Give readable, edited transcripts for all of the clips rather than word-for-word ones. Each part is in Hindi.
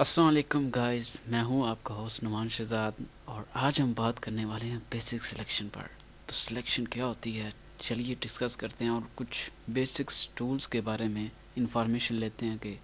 अस्सलाम वालेकुम गाइस, मैं हूं आपका होस्ट नुमान शहजाद और आज हम बात करने वाले हैं बेसिक सिलेक्शन पर। तो सिलेक्शन क्या होती है, चलिए डिस्कस करते हैं और कुछ बेसिक्स टूल्स के बारे में इंफॉर्मेशन लेते हैं कि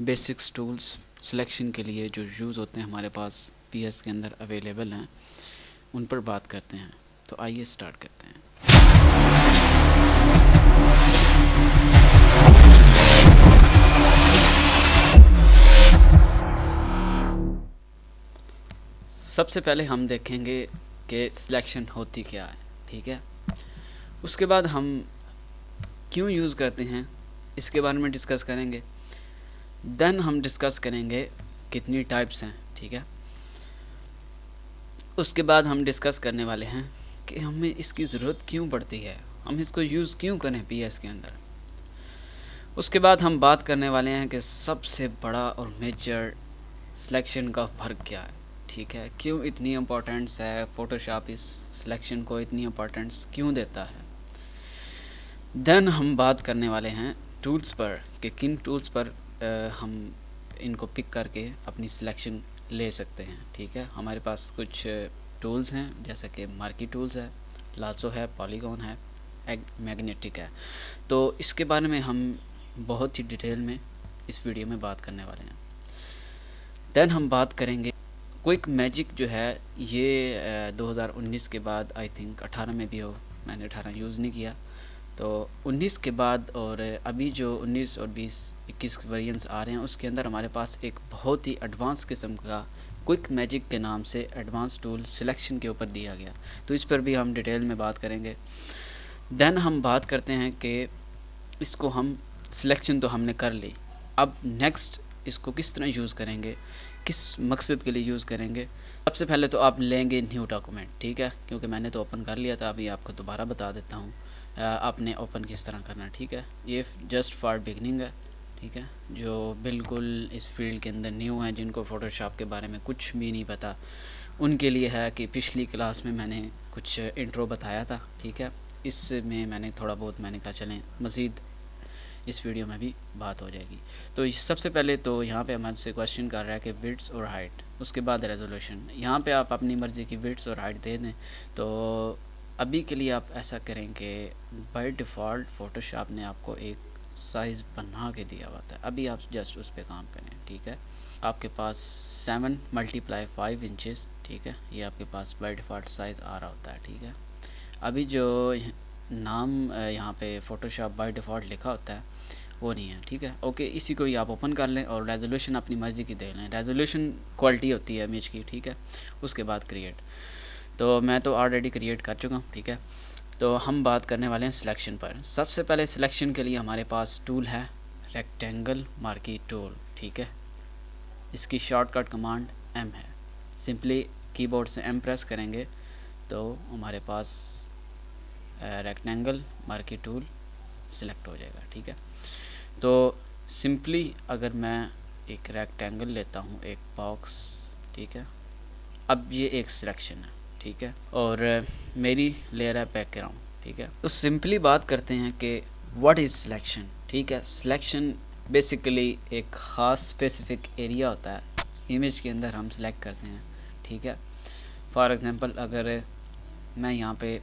बेसिक्स टूल्स सिलेक्शन के लिए जो यूज़ होते हैं हमारे पास पीएस के अंदर अवेलेबल हैं, उन पर बात करते हैं। तो आइए स्टार्ट करते हैं। सबसे पहले हम देखेंगे कि सिलेक्शन होती क्या है, ठीक है। उसके बाद हम क्यों यूज़ करते हैं इसके बारे में डिस्कस करेंगे। देन हम डिस्कस करेंगे कितनी टाइप्स हैं, ठीक है। उसके बाद हम डिस्कस करने वाले हैं कि हमें इसकी ज़रूरत क्यों पड़ती है, हम इसको यूज़ क्यों करें पीएस के अंदर। उसके बाद हम बात करने वाले हैं कि सबसे बड़ा और मेजर सिलेक्शन का फ़र्क क्या है, ठीक है। क्यों इतनी इम्पोर्टेंस है, फ़ोटोशॉप इस सिलेक्शन को इतनी इम्पोर्टेंस क्यों देता है। देन हम बात करने वाले हैं टूल्स पर कि किन टूल्स पर हम इनको पिक करके अपनी सिलेक्शन ले सकते हैं, ठीक है। हमारे पास कुछ टूल्स हैं जैसे कि मार्की टूल्स है, लासो है, पॉलीगॉन है, मैग्नेटिक है। तो इसके बारे में हम बहुत ही डिटेल में इस वीडियो में बात करने वाले हैं। देन हम बात करेंगे क्विक मैजिक जो है ये 2019 के बाद आई थिंक 18 में भी हो, मैंने 18 यूज़ नहीं किया। तो 19 के बाद और अभी जो 19 और 20 21 वेरिएंट्स आ रहे हैं उसके अंदर हमारे पास एक बहुत ही एडवांस किस्म का क्विक मैजिक के नाम से एडवांस टूल सिलेक्शन के ऊपर दिया गया। तो इस पर भी हम डिटेल में बात करेंगे। देन हम बात करते हैं कि इसको हम सिलेक्शन तो हमने कर ली, अब नेक्स्ट इसको किस तरह यूज़ करेंगे, किस मकसद के लिए यूज़ करेंगे। सबसे पहले तो आप लेंगे न्यू डॉक्यूमेंट, ठीक है, क्योंकि मैंने तो ओपन कर लिया था, अभी आपको दोबारा बता देता हूँ आपने ओपन किस तरह करना है, ठीक है। ये जस्ट फॉर बिगनिंग है, ठीक है। जो बिल्कुल इस फील्ड के अंदर न्यू हैं, जिनको फ़ोटोशॉप के बारे में कुछ भी नहीं पता, उनके लिए है कि पिछली क्लास में मैंने कुछ इंट्रो बताया था, ठीक है। इसमें मैंने थोड़ा बहुत मैंने कहा चलें मज़ीद इस वीडियो में भी बात हो जाएगी। तो सबसे पहले तो यहाँ पे हमारे से क्वेश्चन कर रहा है कि विड्थ और हाइट, उसके बाद रेजोल्यूशन। यहाँ पे आप अपनी मर्ज़ी की विड्थ और हाइट दे दें। तो अभी के लिए आप ऐसा करें कि बाय डिफ़ॉल्ट फ़ोटोशॉप ने आपको एक साइज़ बना के दिया हुआ था, अभी आप जस्ट उस पर काम करें, ठीक है। आपके पास 7 × 5 इंचज़, ठीक है, ये आपके पास बाय डिफ़ॉल्ट साइज़ आ रहा होता है, ठीक है। अभी जो नाम यहाँ पे फ़ोटोशॉप बाय डिफ़ॉल्ट लिखा होता है वो नहीं है, ठीक है। ओके, इसी को ही आप ओपन कर लें और रेजोल्यूशन अपनी मर्ज़ी की दे लें। रेजोल्यूशन क्वालिटी होती है इमेज की, ठीक है। उसके बाद क्रिएट, तो मैं तो ऑलरेडी क्रिएट कर चुका हूँ, ठीक है। तो हम बात करने वाले हैं सिलेक्शन पर। सबसे पहले सिलेक्शन के लिए हमारे पास टूल है रेक्टेंगल मार्की टूल, ठीक है। इसकी शॉर्टकट कमांड M है। सिंपली कीबोर्ड से M प्रेस करेंगे तो हमारे पास रेक्टेंगल मार्की टूल सिलेक्ट हो जाएगा, ठीक है। तो सिंपली अगर मैं एक रेक्टेंगल लेता हूँ, एक बॉक्स, ठीक है। अब ये एक सिलेक्शन है, ठीक है, और मेरी लेयर है बैकग्राउंड, ठीक है। तो सिंपली बात करते हैं कि व्हाट इज़ सिलेक्शन, ठीक है। सिलेक्शन बेसिकली एक ख़ास स्पेसिफिक एरिया होता है इमेज के अंदर हम सिलेक्ट करते हैं, ठीक है। फॉर एग्जांपल अगर मैं यहाँ पे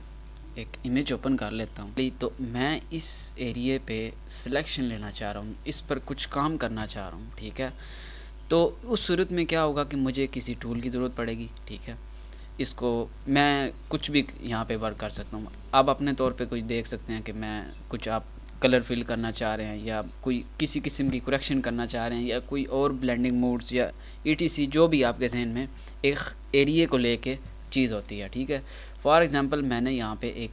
एक इमेज ओपन कर लेता हूँ, तो मैं इस एरिए पे सिलेक्शन लेना चाह रहा हूँ, इस पर कुछ काम करना चाह रहा हूँ, ठीक है। तो उस सूरत में क्या होगा कि मुझे किसी टूल की ज़रूरत पड़ेगी, ठीक है। इसको मैं कुछ भी यहाँ पे वर्क कर सकता हूँ। आप अपने तौर पे कुछ देख सकते हैं कि मैं कुछ आप कलर फिल करना चाह रहे हैं या कोई किसी किस्म की करेक्शन करना चाह रहे हैं या कोई और ब्लेंडिंग मोड्स या ETC जो भी आपके जहन में एक एरिए को लेके चीज़ होती है, ठीक है। फॉर एग्ज़ाम्पल मैंने यहाँ पे एक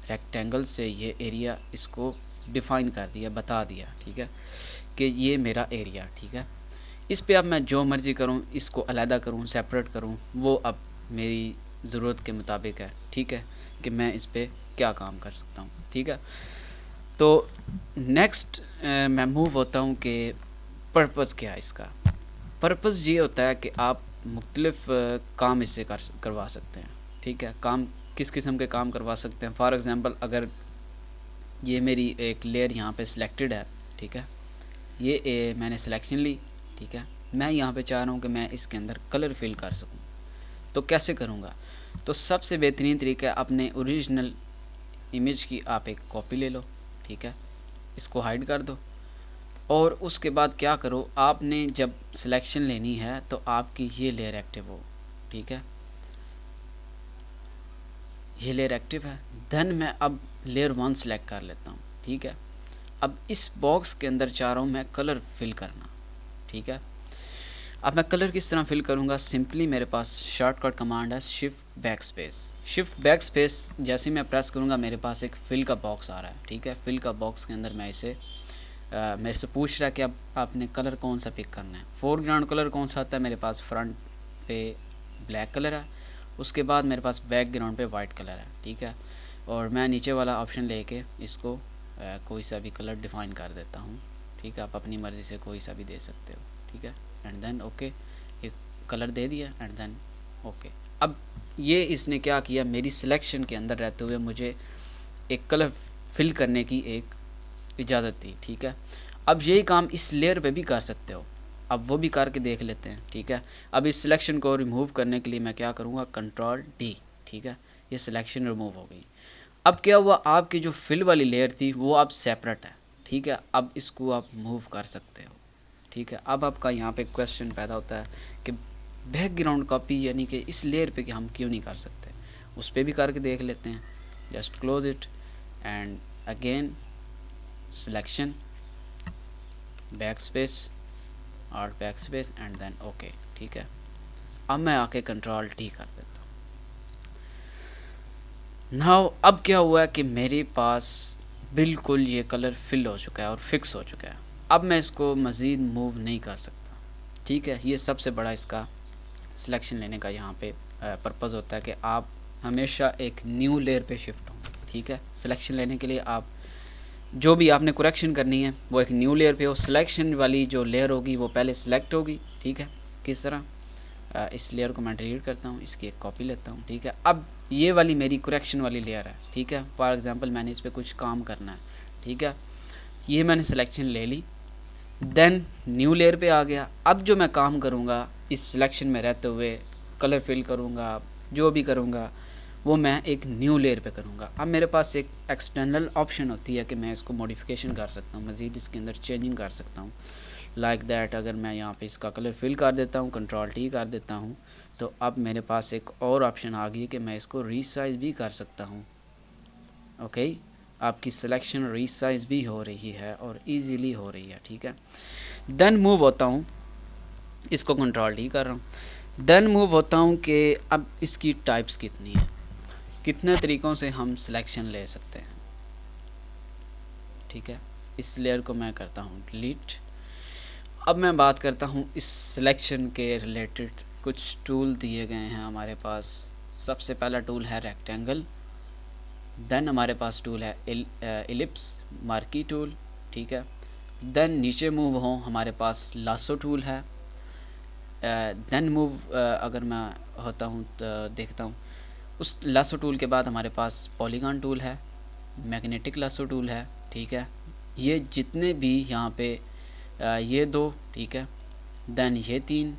रेक्टेंगल से ये एरिया इसको डिफ़ाइन कर दिया, बता दिया, ठीक है, कि ये मेरा एरिया, ठीक है। इस पे अब मैं जो मर्ज़ी करूँ, इसको अलहदा करूँ, सेपरेट करूँ, वो अब मेरी ज़रूरत के मुताबिक है, ठीक है, कि मैं इस पे क्या काम कर सकता हूँ, ठीक है। तो नेक्स्ट मैं मूव होता हूँ कि पर्पज़ क्या है इसका। पर्पज़ ये होता है कि आप मुख्तलिफ़ काम इससे करवा सकते हैं, ठीक है। काम किस किस्म के काम करवा सकते हैं। फॉर एग्ज़ाम्पल अगर ये मेरी एक लेयर यहाँ पे सिलेक्टेड है, ठीक है, ये मैंने सिलेक्शन ली, ठीक है, मैं यहाँ पे चाह रहा हूँ कि मैं इसके अंदर कलर फिल कर सकूँ। तो कैसे करूँगा? तो सबसे बेहतरीन तरीका है, अपने ओरिजिनल इमेज की आप एक कॉपी ले लो, ठीक है, इसको हाइड कर दो और उसके बाद क्या करो, आपने जब सिलेक्शन लेनी है तो आपकी ये लेयर एक्टिव हो, ठीक है, ये लेयर एक्टिव है। देन मैं अब लेयर 1 सेलेक्ट कर लेता हूँ, ठीक है। अब इस बॉक्स के अंदर चाह रहा हूँ मैं कलर फिल करना, ठीक है। अब मैं कलर किस तरह फिल करूँगा? सिंपली मेरे पास शॉर्टकट कमांड है shift back space. Shift back space जैसे मैं प्रेस करूँगा मेरे पास एक फिल का बॉक्स आ रहा है, ठीक है। फिल का बॉक्स के अंदर मैं इसे मेरे से पूछ रहा है कि अब आपने कलर कौन सा पिक करना है। फोरग्राउंड कलर कौन सा आता है? मेरे पास फ्रंट पे ब्लैक कलर है, उसके बाद मेरे पास बैकग्राउंड पे वाइट कलर है, ठीक है। और मैं नीचे वाला ऑप्शन लेके इसको कोई सा भी कलर डिफाइन कर देता हूँ, ठीक है। आप अपनी मर्ज़ी से कोई सा भी दे सकते हो, ठीक है। एंड देन ओके, एक कलर दे दिया एंड देन ओके। अब ये इसने क्या किया, मेरी सिलेक्शन के अंदर रहते हुए मुझे एक कलर फिल करने की एक इजाज़त दी, ठीक है। अब यही काम इस लेयर पे भी कर सकते हो, अब वो भी करके देख लेते हैं, ठीक है। अब इस सिलेक्शन को रिमूव करने के लिए मैं क्या करूँगा, कंट्रोल डी, ठीक है। ये सिलेक्शन रिमूव हो गई। अब क्या हुआ, आपकी जो फिल वाली लेयर थी वो अब सेपरेट है, ठीक है। अब इसको आप मूव कर सकते हो, ठीक है। अब आपका यहाँ पे क्वेश्चन पैदा होता है कि बैकग्राउंड कॉपी यानी कि इस लेयर पे कि हम क्यों नहीं कर सकते, उस पर भी करके देख लेते हैं। Just close it and again selection back space और back space and then okay, ठीक है। अब मैं आके कंट्रोल टी कर देता हूँ। नाउ अब क्या हुआ है कि मेरे पास बिल्कुल ये कलर फिल हो चुका है और फिक्स हो चुका है। अब मैं इसको मज़ीद मूव नहीं कर सकता, ठीक है। ये सबसे बड़ा इसका सिलेक्शन लेने का यहाँ पे पर्पज़ होता है कि आप हमेशा एक न्यू लेयर पे शिफ्ट हों, ठीक है। सिलेक्शन लेने के लिए आप जो भी आपने करेक्शन करनी है वो एक न्यू लेयर पे हो। सिलेक्शन वाली जो लेयर होगी वो पहले सिलेक्ट होगी, ठीक है। किस तरह, इस लेयर को मैं डिलीट करता हूँ, इसकी एक कॉपी लेता हूँ, ठीक है। अब ये वाली मेरी करेक्शन वाली लेयर है, ठीक है। फॉर एग्जांपल मैंने इस पर कुछ काम करना है, ठीक है। ये मैंने सिलेक्शन ले ली, देन न्यू लेयर पे आ गया। अब जो मैं काम करूँगा इस सिलेक्शन में रहते हुए कलर फिल करूँगा, जो भी करूँगा वो मैं एक न्यू लेयर पे करूँगा। अब मेरे पास एक एक्सटर्नल ऑप्शन होती है कि मैं इसको मॉडिफिकेशन कर सकता हूँ, मज़ीद इसके अंदर चेंजिंग कर सकता हूँ। लाइक दैट अगर मैं यहाँ पे इसका कलर फिल कर देता हूँ, कंट्रोल टी कर देता हूँ, तो अब मेरे पास एक और ऑप्शन आ गई कि मैं इसको रीसाइज भी कर सकता हूँ। ओके, आपकी सिलेक्शन रीसाइज भी हो रही है और इजीली हो रही है, ठीक है। देन मूव होता हूँ, इसको कंट्रोल टी कर रहा हूँ। देन मूव होता हूँ कि अब इसकी टाइप्स कितनी है, कितने तरीक़ों से हम सिलेक्शन ले सकते हैं, ठीक है। इस लेयर को मैं करता हूँ डिलीट। अब मैं बात करता हूँ इस सिलेक्शन के रिलेटेड कुछ टूल दिए गए हैं हमारे पास। सबसे पहला टूल है रेक्टेंगल, देन हमारे पास टूल है एलिप्स मार्की टूल, ठीक है। देन नीचे मूव हो हमारे पास लासो टूल है। देन मूव अगर मैं होता हूँ तो देखता हूँ उस लासो टूल के बाद हमारे पास पॉलीगॉन टूल है, मैग्नेटिक लासो टूल है, ठीक है। ये जितने भी यहाँ पे ये दो, ठीक है। देन ये तीन,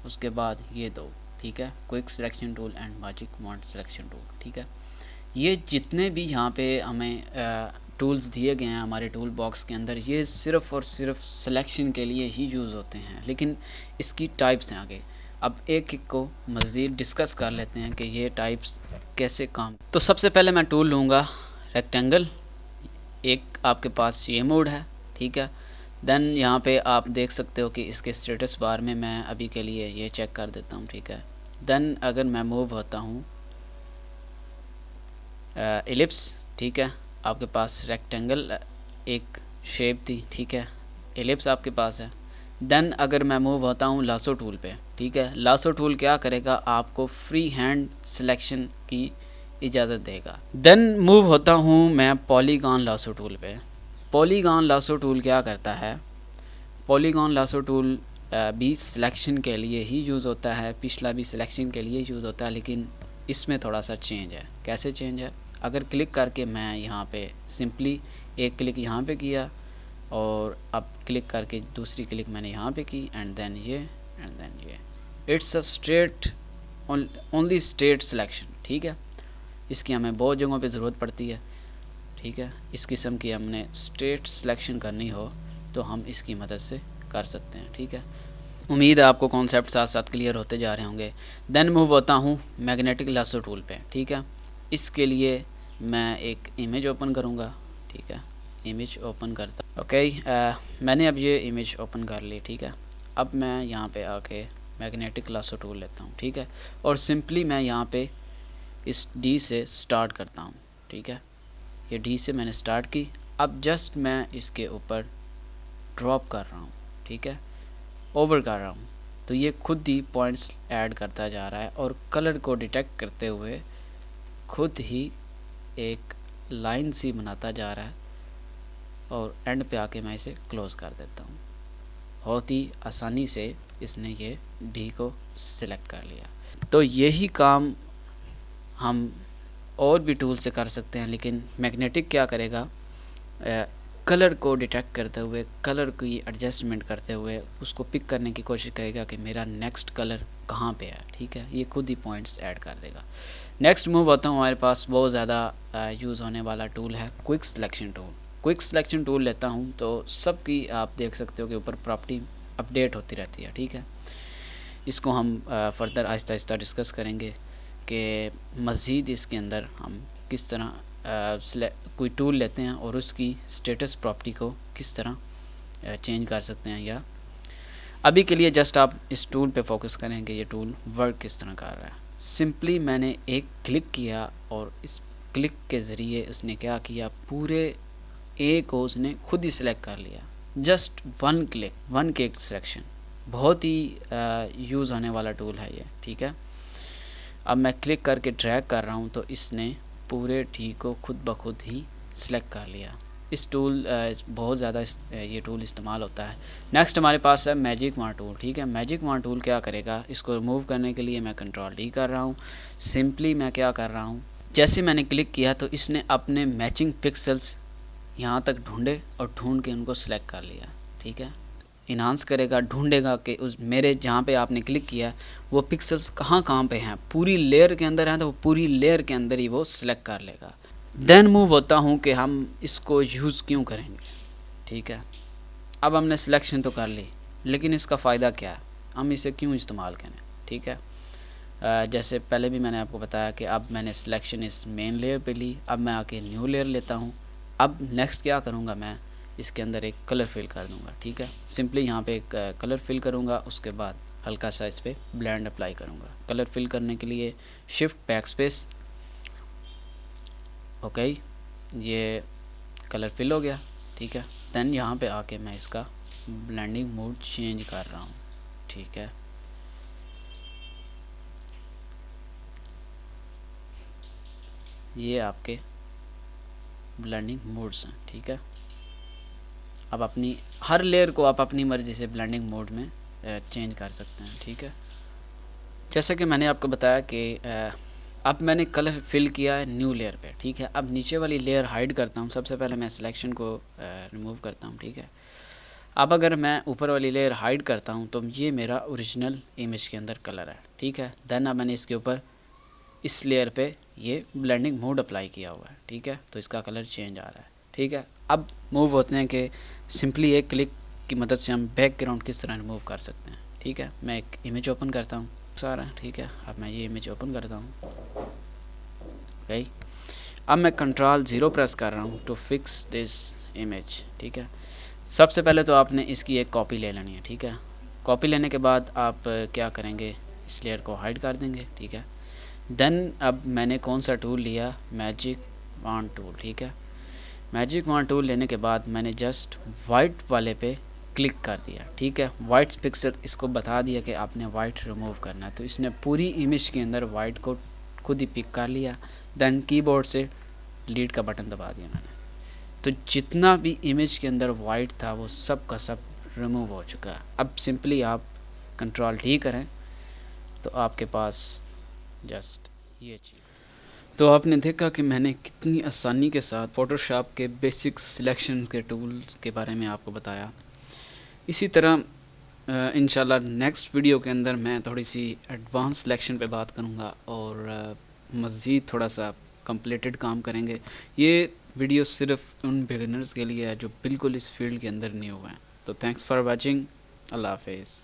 उसके बाद ये दो, ठीक है। Quick selection tool and magic wand selection tool, ठीक है। ये जितने भी यहाँ पे हमें टूल्स दिए गए हैं हमारे टूल बॉक्स के अंदर, ये सिर्फ़ और सिर्फ सिलेक्शन के लिए ही यूज़ होते हैं, लेकिन इसकी टाइप्स हैं आगे। अब एक एक को मज़ीद डिस्कस कर लेते हैं कि ये टाइप्स कैसे काम। तो सबसे पहले मैं टूल लूँगा रेक्टेंगल, एक आपके पास ये मोड है, ठीक है। देन यहाँ पे आप देख सकते हो कि इसके स्टेटस बार में मैं अभी के लिए ये चेक कर देता हूँ, ठीक है। देन अगर मैं मूव होता हूँ एलिप्स, ठीक है। आपके पास रेक्टेंगल एक शेप थी, ठीक है, एलिप्स आपके पास है। देन अगर मैं मूव होता हूँ लासो टूल पे, ठीक है। लासो टूल क्या करेगा, आपको फ्री हैंड सिलेक्शन की इजाज़त देगा। देन मूव होता हूँ मैं पॉलीगॉन लासो टूल पे। पॉलीगॉन लासो टूल क्या करता है, पॉलीगॉन लासो टूल भी सिलेक्शन के लिए ही यूज़ होता है, पिछला भी सिलेक्शन के लिए यूज़ होता है, लेकिन इसमें थोड़ा सा चेंज है। कैसे चेंज है, अगर क्लिक करके मैं यहाँ पे सिंपली एक क्लिक यहाँ पे किया और अब क्लिक करके दूसरी क्लिक मैंने यहाँ पे की एंड देन ये it's a straight only straight selection. ठीक है, इसकी हमें बहुत जगहों पे ज़रूरत पड़ती है। ठीक है, इस किस्म की हमने स्ट्रेट सिलेक्शन करनी हो तो हम इसकी मदद से कर सकते हैं। ठीक है, उम्मीद है आपको कॉन्सेप्ट साथ साथ क्लियर होते जा रहे होंगे। देन मूव होता हूँ मैग्नेटिक लासो टूल पे। ठीक है, इसके लिए मैं एक इमेज ओपन करूँगा। ठीक है, इमेज ओपन करता। ओके, मैंने अब ये इमेज ओपन कर ली। ठीक है, अब मैं यहाँ पे आके मैग्नेटिक लासो टूल लेता हूँ। ठीक है, और सिंपली मैं यहाँ पे इस डी से स्टार्ट करता हूँ। ठीक है, ये डी से मैंने स्टार्ट की। अब जस्ट मैं इसके ऊपर ड्रॉप कर रहा हूँ। ठीक है, ओवर कर रहा हूँ, तो ये खुद ही पॉइंट्स ऐड करता जा रहा है और कलर को डिटेक्ट करते हुए खुद ही एक लाइन सी बनाता जा रहा है और एंड पे आके मैं इसे क्लोज़ कर देता हूँ। बहुत ही आसानी से इसने ये डी को सिलेक्ट कर लिया। तो यही काम हम और भी टूल से कर सकते हैं, लेकिन मैग्नेटिक क्या करेगा, कलर को डिटेक्ट करते हुए, कलर की एडजस्टमेंट करते हुए उसको पिक करने की कोशिश करेगा कि मेरा नेक्स्ट कलर कहाँ पे है। ठीक है, ये खुद ही पॉइंट्स ऐड कर देगा। नेक्स्ट मूव होता हूँ, हमारे पास बहुत ज़्यादा यूज़ होने वाला टूल है quick selection tool. Quick selection tool लेता हूँ तो सबकी आप देख सकते हो कि ऊपर प्रॉपर्टी अपडेट होती रहती है। ठीक है, इसको हम फर्दर आहिस्ता आहिस्ता डिस्कस करेंगे कि मज़ीद इसके अंदर हम किस तरह कोई टूल लेते हैं और उसकी स्टेटस प्रॉपर्टी को किस तरह चेंज कर सकते हैं। या अभी के लिए जस्ट आप इस टूल पे फोकस करेंगे ये टूल वर्क किस तरह कर रहा है। सिंपली मैंने एक क्लिक किया और इस क्लिक के ज़रिए उसने क्या किया, पूरे ए को उसने खुद ही सिलेक्ट कर लिया। जस्ट वन क्लिक सिलेक्शन, बहुत ही यूज़ होने वाला टूल है ये। ठीक है, अब मैं क्लिक करके ड्रैग कर रहा हूँ तो इसने पूरे टी को खुद ब खुद ही सिलेक्ट कर लिया। इस टूल बहुत ज़्यादा ये टूल इस्तेमाल होता है। नेक्स्ट हमारे पास है मैजिक वॉन टूल। ठीक है, मैजिक वॉन टूल क्या करेगा, इसको रिमूव करने के लिए मैं कंट्रोल डी कर रहा हूँ। सिंपली मैं क्या कर रहा हूँ, जैसे मैंने क्लिक किया तो इसने अपने मैचिंग पिक्सल्स यहाँ तक ढूंढे और ढूंढ के उनको सिलेक्ट कर लिया। ठीक है, इन्हांस करेगा, ढूंढेगा कि उस मेरे जहाँ पे आपने क्लिक किया वो पिक्सल्स कहाँ पे हैं, पूरी लेयर के अंदर हैं तो वो पूरी लेयर के अंदर ही वो सिलेक्ट कर लेगा। देन मूव होता हूँ कि हम इसको यूज़ क्यों करेंगे। ठीक है, अब हमने सिलेक्शन तो कर ली, लेकिन इसका फ़ायदा क्या है, हम इसे क्यों इस्तेमाल करें। ठीक है, जैसे पहले भी मैंने आपको बताया कि अब मैंने सिलेक्शन इस मेन लेयर पे ली, अब मैं आके न्यू लेयर लेता हूँ। अब नेक्स्ट क्या करूँगा, मैं इसके अंदर एक कलर फिल कर दूँगा। ठीक है, सिंपली यहाँ पे एक कलर फिल करूँगा, उसके बाद हल्का सा इस पर ब्लेंड अप्लाई करूँगा। कलर फिल करने के लिए शिफ्ट बैक स्पेस। ओके, ये कलर फिल हो गया। ठीक है, देन यहाँ पे आके मैं इसका ब्लेंडिंग मोड चेंज कर रहा हूँ। ठीक है, ये आपके ब्लेंडिंग मोड्स हैं। ठीक है, अब अपनी हर लेयर को आप अपनी मर्ज़ी से ब्लेंडिंग मोड में चेंज कर सकते हैं। ठीक है, जैसे कि मैंने आपको बताया कि अब मैंने कलर फिल किया है न्यू लेयर पे। ठीक है, अब नीचे वाली लेयर हाइड करता हूँ। सबसे पहले मैं सिलेक्शन को रिमूव करता हूँ। ठीक है, अब अगर मैं ऊपर वाली लेयर हाइड करता हूँ तो ये मेरा ओरिजिनल इमेज के अंदर कलर है। ठीक है, देन अब मैंने इसके ऊपर इस लेयर पे ये ब्लेंडिंग मोड अप्लाई किया हुआ है। ठीक है, तो इसका कलर चेंज आ रहा है। ठीक है, अब मूव होते हैं कि सिंपली एक क्लिक की मदद से हम बैकग्राउंड किस तरह रिमूव कर सकते हैं। ठीक है, मैं एक इमेज ओपन करता हूँ सारा। ठीक है, अब मैं ये इमेज ओपन करता हूँ। ओके, अब मैं कंट्रोल 0 प्रेस कर रहा हूँ टू फिक्स दिस इमेज। ठीक है, सबसे पहले तो आपने इसकी एक कॉपी ले लेनी है। ठीक है, कॉपी लेने के बाद आप क्या करेंगे, इस लेयर को हाइड कर देंगे। ठीक है, देन अब मैंने कौन सा टूल लिया, मैजिक वॉन टूल। ठीक है, मैजिक वॉन टूल लेने के बाद मैंने जस्ट वाइट वाले पे क्लिक कर दिया। ठीक है, वाइट पिक्सल इसको बता दिया कि आपने वाइट रिमूव करना है, तो इसने पूरी इमेज के अंदर वाइट को खुद ही पिक कर लिया। देन कीबोर्ड से डिलीट का बटन दबा दिया मैंने, तो जितना भी इमेज के अंदर वाइट था वो सब का सब रिमूव हो चुका है। अब सिंपली आप कंट्रोल डी करें तो आपके पास जस्ट ये चीज़। तो आपने देखा कि मैंने कितनी आसानी के साथ फ़ोटोशॉप के बेसिक सिलेक्शन के टूल्स के बारे में आपको बताया। इसी तरह इंशाल्लाह नेक्स्ट वीडियो के अंदर मैं थोड़ी सी एडवांस सिलेक्शन पे बात करूँगा और मज़ीद थोड़ा सा कंप्लीटेड काम करेंगे। ये वीडियो सिर्फ उन बिगिनर्स के लिए है जो बिल्कुल इस फील्ड के अंदर न्यू हैं। तो थैंक्स फॉर वाचिंग। अल्लाह हाफिज़।